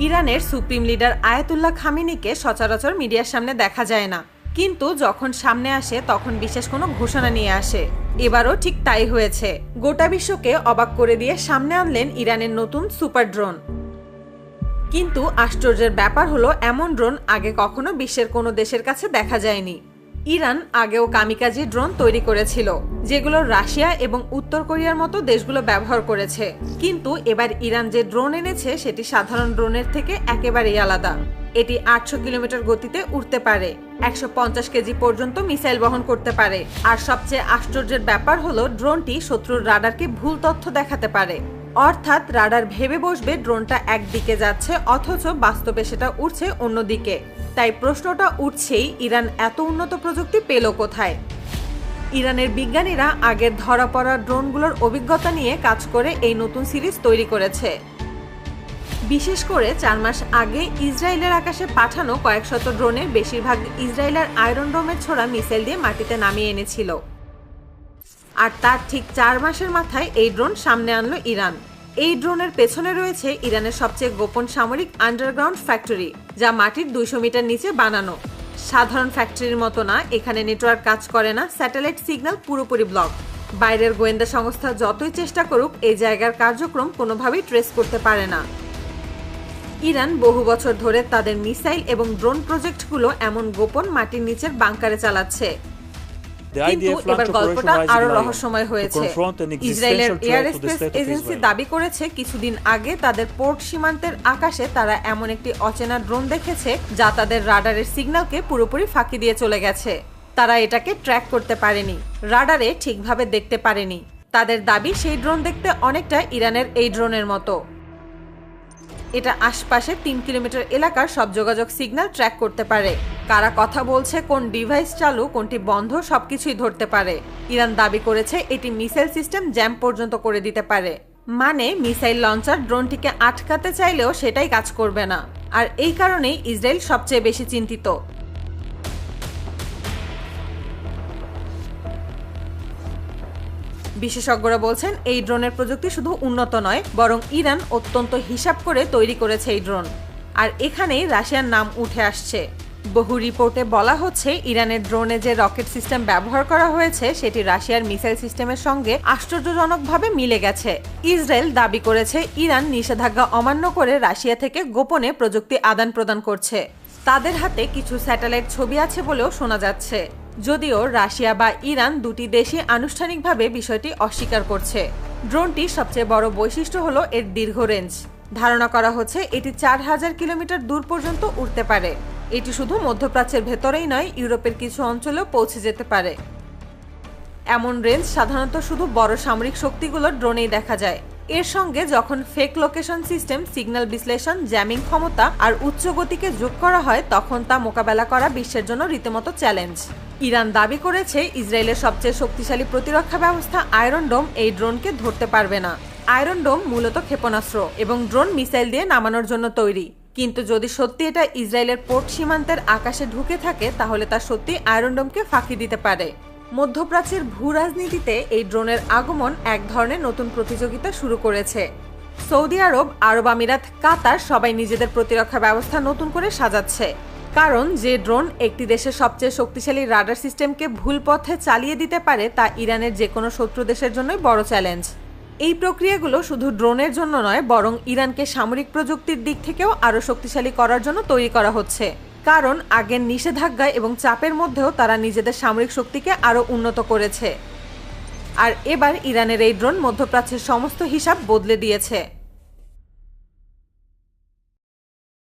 ইরানের supreme leader Ayatollah খামেনিকে সচরাচর মিডিয়ার সামনে দেখা যায় না, কিন্তু যখন সামনে আসে তখন বিশেষ কোনো ঘোষণা নিয়ে আসে। এবারও ঠিক তাই হয়েছে। গোটা বিশ্বকে অবাক করে দিয়ে সামনে আনলেন ইরানের নতুন সুপার ড্রোন। কিন্তু আশ্চর্যের ব্যাপার হলো, এমন ড্রোন আগে কখনো বিশ্বের কোনো দেশের কাছে দেখা যায়নি। ইরান আগেও কামিকাজি ড্রোন তৈরি করেছিল, যেগুলো রাশিয়া এবং উত্তর কোরিয়ার মতো দেশগুলো ব্যবহার করেছে। কিন্তু এবার ইরান যে ড্রোন এনেছে সেটি সাধারণ ড্রোনের থেকে একেবারেই আলাদা। এটি 800 কিলোমিটার গতিতে উড়তে পারে, 150 কেজি পর্যন্ত মিসাইল বহন করতে পারে, আর সবচেয়ে আশ্চর্যের ব্যাপার হলো ড্রোনটি শত্রুর রাডারকে ভুল তথ্য দেখাতে পারে। অর্থাৎ রাডার ভেবে বসবে ড্রোনটা একদিকে যাচ্ছে, অথচ বাস্তবে সেটা উড়ছে অন্যদিকে। তাই প্রশ্নটা উঠছেই, ইরান এত উন্নত প্রযুক্তি পেল কোথায়? ইরানের বিজ্ঞানীরা আগের ধরা পড়া ড্রোনগুলোর অভিজ্ঞতা নিয়ে কাজ করে এই নতুন সিরিজ তৈরি করেছে। বিশেষ করে 4 মাস আগে ইসরায়েলের আকাশে পাঠানো কয়েক শত ড্রোনের বেশিরভাগ ইসরায়েলের আয়রন ডোমের ছোড়া মিসাইল দিয়ে মাটিতে নামিয়ে এনেছিল। আর তার ঠিক 4 মাসের মাথায় এই ড্রোন সামনে আনলো ইরান। এই ড্রোনের পেছনে রয়েছে ইরানের সবচেয়ে গোপন সামরিক আন্ডারগ্রাউন্ড ফ্যাক্টরি, যা মাটির 200 মিটার নিচে বানানো। সাধারণ ফ্যাক্টরির মতো না, এখানে নেটওয়ার্ক কাজ করে না, স্যাটেলাইট সিগন্যাল পুরোপুরি ব্লক। বাইরের গোয়েন্দা সংস্থা যতই চেষ্টা করুক এই জায়গার কার্যক্রম কোনোভাবেই ট্রেস করতে পারে না। ইরান বহু বছর ধরে তাদের মিসাইল এবং ড্রোন প্রজেক্টগুলো এমন গোপন মাটির নিচের বাংকারে চালাচ্ছে। কিন্তু এবার গল্পটা আরো রহস্যময় হয়েছে। ইসরায়েলের এয়ার স্পেস এজেন্সি দাবি করেছে কিছুদিন আগে তাদের পোর্ট সীমান্তের আকাশে তারা এমন একটি অচেনা ড্রোন দেখেছে যা তাদের রাডারের সিগন্যালকে পুরোপুরি ফাঁকি দিয়ে চলে গেছে। তারা এটাকে ট্র্যাক করতে পারেনি, রাডারে ঠিকভাবে দেখতে পারেনি। তাদের দাবি সেই ড্রোন দেখতে অনেকটা ইরানের এই ড্রোনের মতো। এটা আশপাশে 3 কিলোমিটার এলাকার সব যোগাযোগ সিগন্যাল ট্র্যাক করতে পারে। কারা কথা বলছে, কোন ডিভাইস চালু, কোনটি বন্ধ, সবকিছুই ধরতে পারে। ইরান দাবি করেছে এটি মিসাইল সিস্টেম জ্যাম পর্যন্ত করে দিতে পারে। মানে মিসাইল লঞ্চার ড্রোনটিকে আটকাতে চাইলেও সেটাই কাজ করবে না। আর এই কারণেই ইসরায়েল সবচেয়ে বেশি চিন্তিত। বিশেষজ্ঞরা বলছেন এই ড্রোনের প্রযুক্তি শুধু উন্নত নয়, বরং ইরান অত্যন্ত হিসাব করে তৈরি করেছে এই ড্রোন। আর এখানেই রাশিয়ার নাম উঠে আসছে। বহু রিপোর্টে বলা হচ্ছে ইরানের ড্রোনে যে রকেট সিস্টেম ব্যবহার করা হয়েছে সেটি রাশিয়ার মিসাইল সিস্টেমের সঙ্গে আশ্চর্যজনকভাবে মিলে গেছে। ইসরায়েল দাবি করেছে ইরান নিষেধাজ্ঞা অমান্য করে রাশিয়া থেকে গোপনে প্রযুক্তি আদান প্রদান করছে। তাদের হাতে কিছু স্যাটেলাইট ছবি আছে বলেও শোনা যাচ্ছে, যদিও রাশিয়া বা ইরান দুটি দেশই আনুষ্ঠানিকভাবে বিষয়টি অস্বীকার করছে। ড্রোনটির সবচেয়ে বড় বৈশিষ্ট্য হলো এর দীর্ঘ রেঞ্জ। ধারণা করা হচ্ছে এটি 4000 কিলোমিটার দূর পর্যন্ত উড়তে পারে। এটি শুধু মধ্যপ্রাচ্যের ভেতরেই নয়, ইউরোপের কিছু অঞ্চলেও পৌঁছে যেতে পারে। এমন রেঞ্জ সাধারণত শুধু বড় সামরিক শক্তিগুলোর ড্রোনেই দেখা যায়। এর সঙ্গে যখন ফেক লোকেশন সিস্টেম, সিগন্যাল বিশ্লেষণ, জ্যামিং ক্ষমতা আর উচ্চ গতিকে যোগ করা হয় তখন তা মোকাবেলা করা বিশ্বের জন্য রীতিমতো চ্যালেঞ্জ। ইরান দাবি করেছে ইসরায়েলের সবচেয়ে শক্তিশালী প্রতিরক্ষা ব্যবস্থা আয়রন ডোম এই ড্রোনকে ধরতে পারবে না। আয়রন ডোম মূলত ক্ষেপণাস্ত্র এবং ড্রোন মিসাইল দিয়ে নামানোর জন্য তৈরি। কিন্তু যদি সত্যি এটা ইসরায়েলের পোর্ট সীমান্তের আকাশে ঢুকে থাকে তাহলে তা সত্যি আয়রন ডোমকে ফাঁকি দিতে পারে। মধ্যপ্রাচ্যের ভূ রাজনীতিতে এই ড্রোনের আগমন এক ধরনের নতুন প্রতিযোগিতা শুরু করেছে। সৌদি আরব, আরব আমিরাত, কাতার সবাই নিজেদের প্রতিরক্ষা ব্যবস্থা নতুন করে সাজাচ্ছে। কারণ যে ড্রোন একটি দেশের সবচেয়ে শক্তিশালী রাডার সিস্টেমকে ভুল পথে চালিয়ে দিতে পারে তা ইরানের যে কোনো শত্রু দেশের জন্যই বড় চ্যালেঞ্জ। এই প্রক্রিয়াগুলো শুধু ড্রোনের জন্য নয়, বরং ইরানকে সামরিক প্রযুক্তির দিক থেকেও আরও শক্তিশালী করার জন্য তৈরি করা হচ্ছে। কারণ আগের নিষেধাজ্ঞা এবং চাপের মধ্যেও তারা নিজেদের সামরিক শক্তিকে আরও উন্নত করেছে। আর এবার ইরানের এই ড্রোন মধ্যপ্রাচ্যের সমস্ত হিসাব বদলে দিয়েছে।